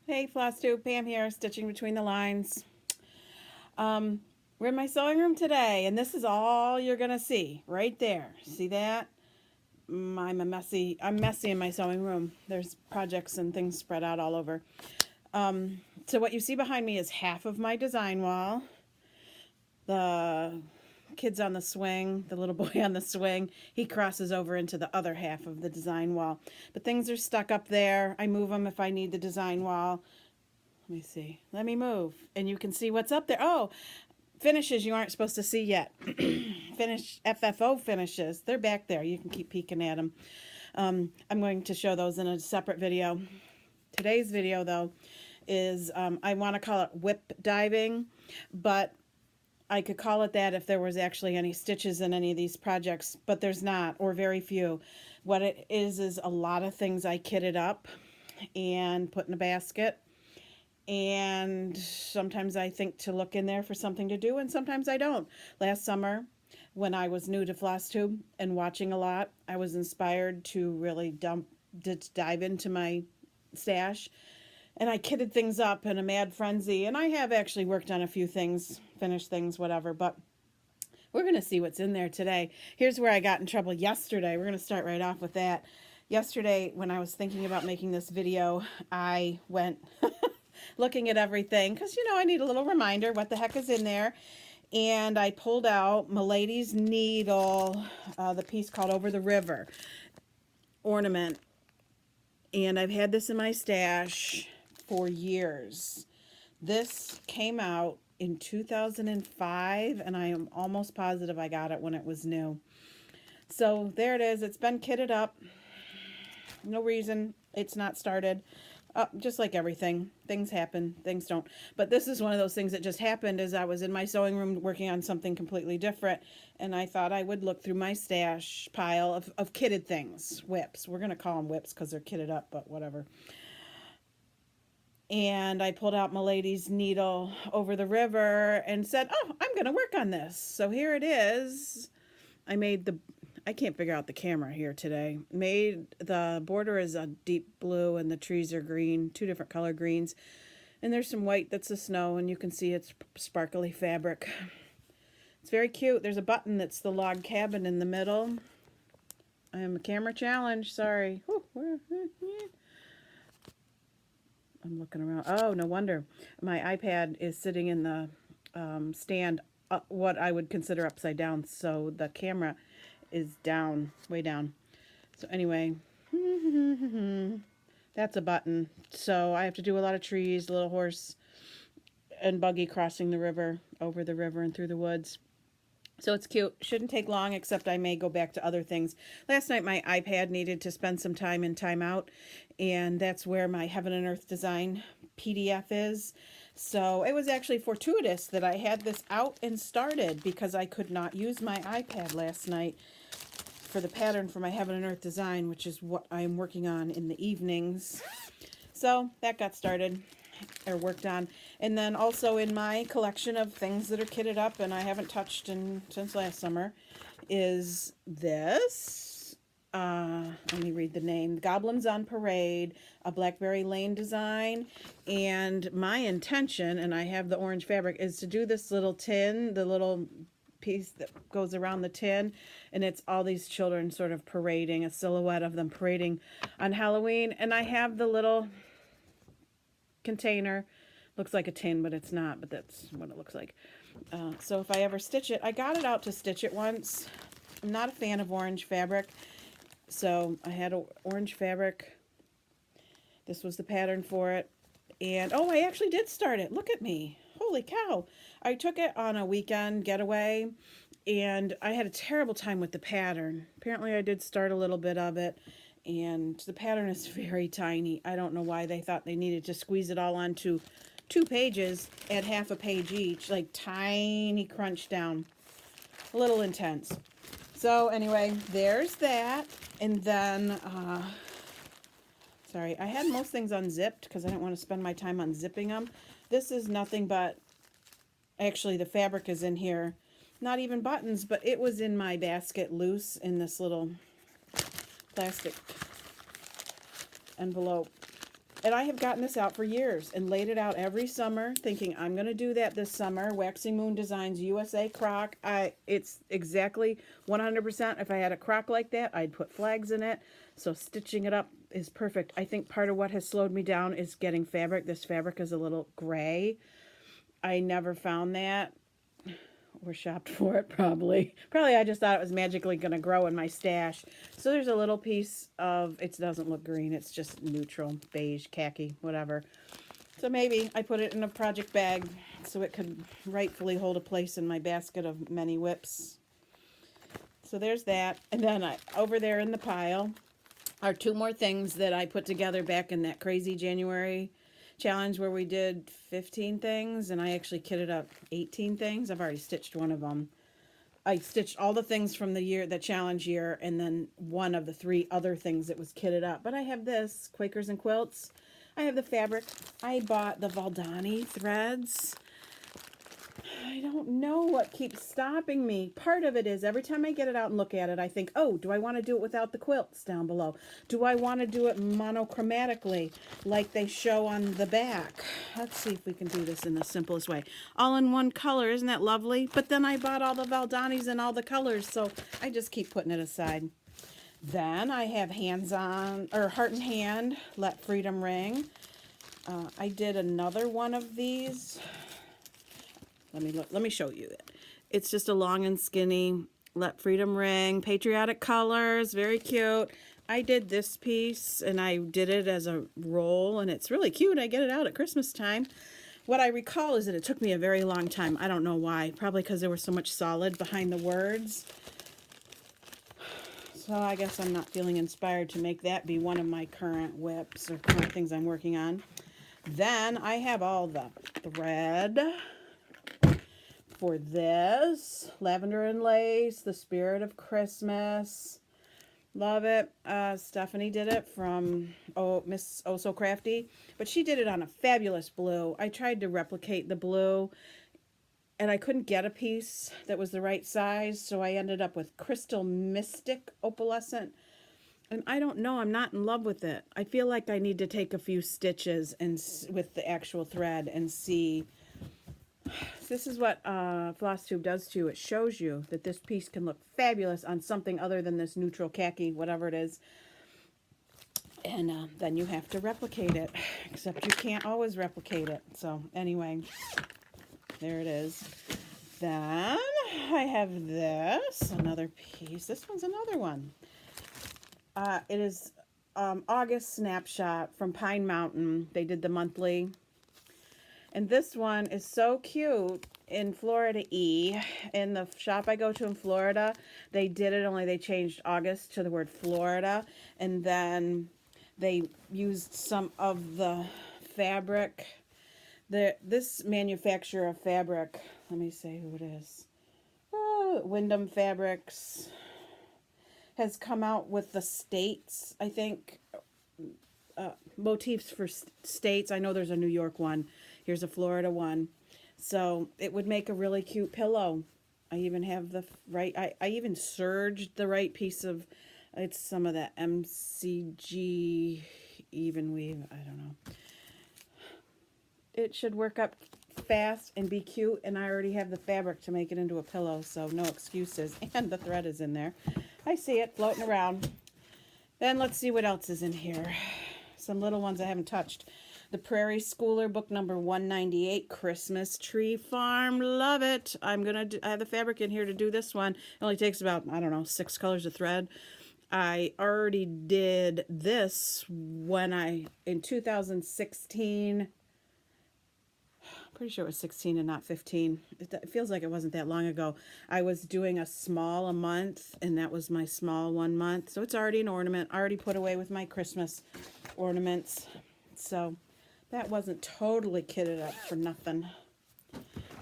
Hey, Flosstube, Pam here, stitching between the lines. We're in my sewing room today, and this is all you're gonna see right there. See that? I'm messy in my sewing room. There's projects and things spread out all over. So what you see behind me is half of my design wall. The kids on the swing, the little boy on the swing, he crosses over into the other half of the design wall. But things are stuck up there. I move them if I need the design wall. Let me see. Let me move. And you can see what's up there. Oh, finishes you aren't supposed to see yet. FFO finishes. They're back there. You can keep peeking at them. I'm going to show those in a separate video. Today's video, though, is I want to call it WIP diving, but I could call it that if there was actually any stitches in any of these projects, but there's not, or very few. What it is a lot of things I kitted up and put in a basket. And sometimes I think to look in there for something to do, and sometimes I don't. Last summer, when I was new to Flosstube and watching a lot, I was inspired to really dive into my stash. And I kitted things up in a mad frenzy. And I have actually worked on a few things, finished things, whatever. But we're going to see what's in there today. Here's where I got in trouble yesterday. We're going to start right off with that. Yesterday, when I was thinking about making this video, I went looking at everything because, I need a little reminder what the heck is in there. And I pulled out Milady's needle, the piece called Over the River, Ornament. And I've had this in my stash for years. This came out in 2005, and I am almost positive I got it when it was new. So there it is. It's been kitted up. No reason it's not started. Just like everything, things happen, things don't. But this is one of those things that just happened as I was in my sewing room working on something completely different. And I thought I would look through my stash pile of kitted things, WIPs. We're going to call them WIPs because they're kitted up, but whatever. And I pulled out Milady's needle Over the River and said, oh, I'm going to work on this. So here it is. I can't figure out the camera here today. The border is a deep blue and the trees are green, two different color greens. And there's some white that's the snow, and you can see it's sparkly fabric. It's very cute. There's a button that's the log cabin in the middle. I am a camera challenge, sorry. I'm looking around. Oh, no wonder. My iPad is sitting in the stand, what I would consider upside down, so the camera is down, way down. So anyway, that's a button. So I have to do a lot of trees, little horse and buggy crossing the river, over the river and through the woods. So it's cute. Shouldn't take long, except I may go back to other things. Last night my iPad needed to spend some time in timeout, and that's where my Heaven and Earth Design PDF is. So it was actually fortuitous that I had this out and started because I could not use my iPad last night for the pattern for my Heaven and Earth Design, which is what I'm working on in the evenings. So that got started or worked on. And then also in my collection of things that are kitted up and I haven't touched since last summer is this. Let me read the name. Goblins on Parade, a Blackberry Lane design. And my intention, and I have the orange fabric, is to do this little tin, the little piece that goes around the tin, and it's all these children sort of parading, a silhouette of them parading on Halloween. And I have the little container, looks like a tin but it's not, but that's what it looks like. So if I ever stitch it, I got it out to stitch it once. I'm not a fan of orange fabric, so I had orange fabric. This was the pattern for it, and oh, I actually did start it. Look at me, holy cow. I took it on a weekend getaway and I had a terrible time with the pattern. Apparently I did start a little bit of it, and the pattern is very tiny. I don't know why they thought they needed to squeeze it all onto 2 pages at half a page each, like tiny crunch down, a little intense. So anyway, there's that. And then sorry, I had most things unzipped because I didn't want to spend my time unzipping them. This is nothing but, actually the fabric is in here, not even buttons, but it was in my basket loose in this little plastic envelope. And I have gotten this out for years and laid it out every summer thinking I'm going to do that this summer. Waxing Moon Designs USA crock. It's exactly 100%. If I had a crock like that, I'd put flags in it. So stitching it up is perfect. I think part of what has slowed me down is getting fabric. This fabric is a little gray. I never found that or shopped for it probably. Probably I just thought it was magically going to grow in my stash. So there's a little piece of, it doesn't look green, it's just neutral, beige, khaki, whatever. So maybe I put it in a project bag so it could rightfully hold a place in my basket of many WIPs. So there's that. And then over there in the pile are 2 more things that I put together back in that crazy January challenge where we did 15 things and I actually kitted up 18 things. I've already stitched one of them. I stitched all the things from the challenge year, and then one of the 3 other things that was kitted up. But I have this, Quakers and Quilts. I have the fabric. I bought the Valdani threads. I don't know what keeps stopping me. Part of it is every time I get it out and look at it, I think, oh, do I want to do it without the quilts down below? Do I want to do it monochromatically like they show on the back? Let's see if we can do this in the simplest way. All in one color, isn't that lovely? But then I bought all the Valdanis in all the colors, so I just keep putting it aside. Then I have hands-on, or heart and hand, Let Freedom Ring. I did another one of these. Let me show you it. It's just a long and skinny Let Freedom Ring, patriotic colors, very cute. I did this piece and I did it as a roll and it's really cute. I get it out at Christmas time. What I recall is that it took me a very long time. I don't know why. Probably because there was so much solid behind the words. So I guess I'm not feeling inspired to make that be one of my current WIPs or current things I'm working on. Then I have all the thread for this. Lavender and Lace, The Spirit of Christmas. Love it. Stephanie did it from Miss Oh So Crafty. But she did it on a fabulous blue. I tried to replicate the blue. And I couldn't get a piece that was the right size. So I ended up with Crystal Mystic Opalescent. And I don't know. I'm not in love with it. I feel like I need to take a few stitches and with the actual thread and see. This is what Flosstube does too. It shows you that this piece can look fabulous on something other than this neutral khaki, whatever it is. And then you have to replicate it, except you can't always replicate it. So anyway, there it is. Then I have this, another piece. This one's another one. It is August Snapshot from Pine Mountain. They did the monthly. And this one is so cute in Florida E. In the shop I go to in Florida, they did it, only they changed August to the word Florida. And then they used some of the fabric. This manufacturer of fabric, let me say who it is. Wyndham Fabrics has come out with the states, I think, motifs for states. I know there's a New York one. Here's a Florida one. So it would make a really cute pillow. I even have the right, I even serged the right piece of, it's some of that MCG even weave. I don't know. It should work up fast and be cute, and I already have the fabric to make it into a pillow, so no excuses. And the thread is in there. I see it floating around. Then let's see what else is in here. Some little ones I haven't touched. The Prairie Schooler, book number 198, Christmas Tree Farm. Love it. I have the fabric in here to do this one. It only takes about, I don't know, 6 colors of thread. I already did this when in 2016, pretty sure it was 16 and not 15. It feels like it wasn't that long ago. I was doing a small a month, and that was my small 1 month. So it's already an ornament. I already put away with my Christmas ornaments. So that wasn't totally kitted up for nothing.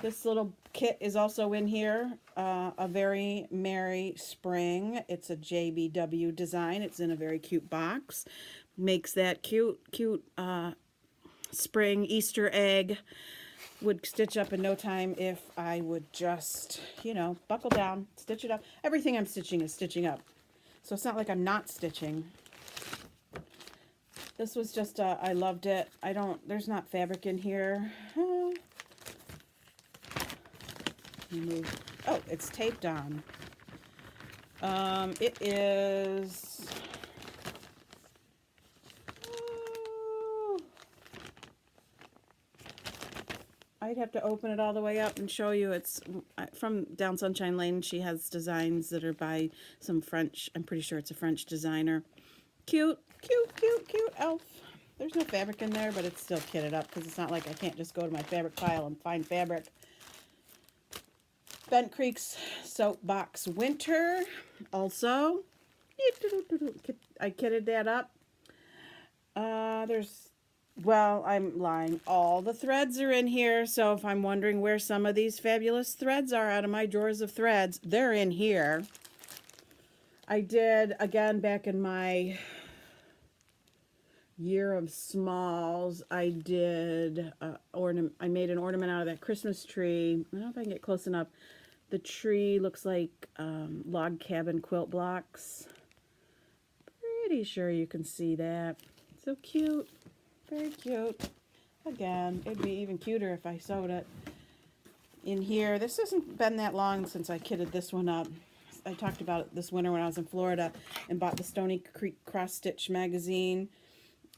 This little kit is also in here. A Very Merry Spring. It's a JBW design. It's in a very cute box. Makes that cute spring Easter egg. Would stitch up in no time if I would just, you know, buckle down, stitch it up. Everything I'm stitching is stitching up. So it's not like I'm not stitching. This was just, I loved it. There's not fabric in here. Oh, it's taped on. It is... I'd have to open it all the way up and show you. It's from Down Sunshine Lane. She has designs that are by some French, I'm pretty sure it's a French designer. Cute, cute, cute, cute elf. There's no fabric in there, but it's still kitted up because it's not like I can't just go to my fabric pile and find fabric. Bent Creek's Soapbox Winter. Also, I kitted that up. Well, I'm lying. All the threads are in here, so if I'm wondering where some of these fabulous threads are out of my drawers of threads, they're in here. I did, again, back in my year of smalls, I did I made an ornament out of that Christmas tree. I don't know if I can get close enough. The tree looks like log cabin quilt blocks. Pretty sure you can see that. So cute. Very cute. Again, it'd be even cuter if I sewed it in here. This hasn't been that long since I kitted this one up. I talked about it this winter when I was in Florida and bought the Stony Creek Cross Stitch magazine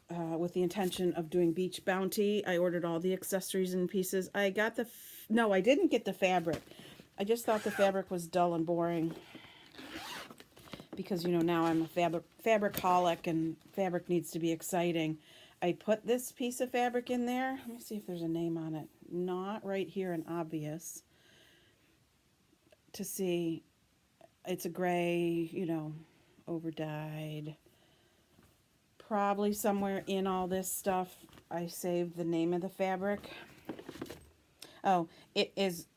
with the intention of doing Beach Bounty. I ordered all the accessories and pieces. I got no, I didn't get the fabric. I just thought the fabric was dull and boring because, you know, now I'm a fabricholic and fabric needs to be exciting. I put this piece of fabric in there. Let me see if there's a name on it. Not right here and obvious. To see, it's a gray, you know, over-dyed. Probably somewhere in all this stuff, I saved the name of the fabric. Oh, it is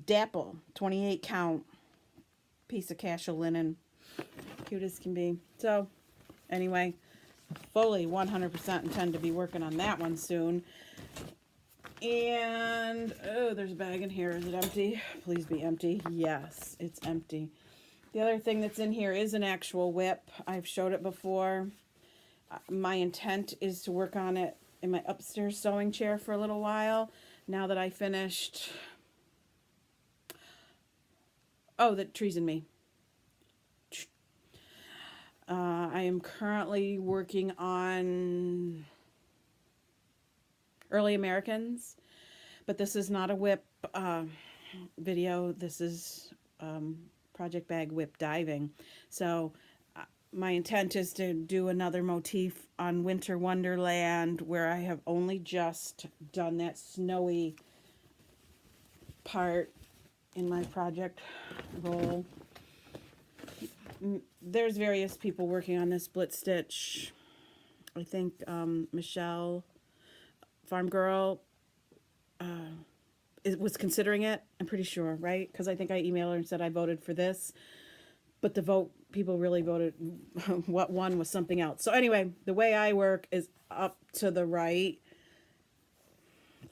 Dapple, 28 count piece of casual linen. Cute as can be. So, anyway, fully 100% intend to be working on that one soon. And, oh, there's a bag in here. Is it empty? Please be empty. Yes, it's empty. The other thing that's in here is an actual WIP. I've showed it before. My intent is to work on it in my upstairs sewing chair for a little while. Now that I finished... Oh, the Trees and Me. I am currently working on Early Americans, but this is not a WIP video. This is Project bag-WIP diving. So my intent is to do another motif on Winter Wonderland, where I have only just done that snowy part in my project roll. There's various people working on this split stitch. I think Michelle, Farm Girl, was considering it. I'm pretty sure, right? Because I think I emailed her and said I voted for this. But the vote, people really voted, what won was something else. So anyway, the way I work is up to the right,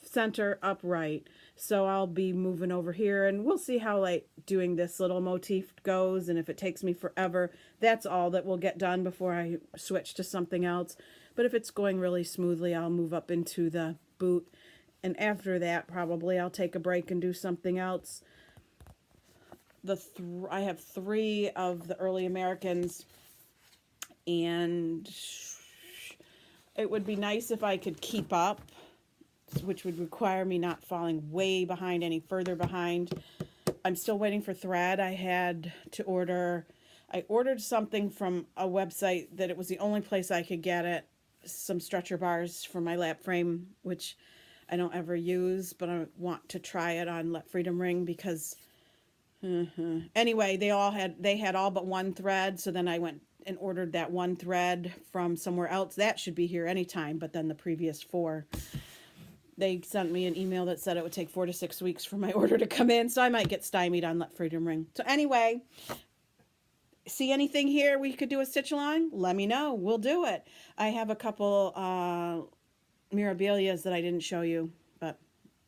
center, up, right. So I'll be moving over here, and we'll see how like doing this little motif goes, and if it takes me forever, that's all that will get done before I switch to something else. But if it's going really smoothly, I'll move up into the boot, and after that, probably I'll take a break and do something else. I have 3 of the Early Americans, and it would be nice if I could keep up, which would require me not falling way behind, any further behind. I'm still waiting for thread. I ordered something from a website that it was the only place I could get it. Some stretcher bars for my lap frame, which I don't ever use, but I want to try it on Let Freedom Ring because, anyway, they had all but one thread. So then I went and ordered that one thread from somewhere else. That should be here anytime, but then the previous 4. They sent me an email that said it would take 4 to 6 weeks for my order to come in, so I might get stymied on Let Freedom Ring. So anyway, see anything here we could do a stitch along? Let me know. We'll do it. I have a couple Mirabilias that I didn't show you, but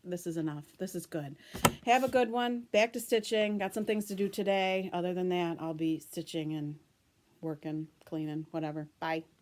this is enough. This is good. Have a good one. Back to stitching. Got some things to do today. Other than that, I'll be stitching and working, cleaning, whatever. Bye.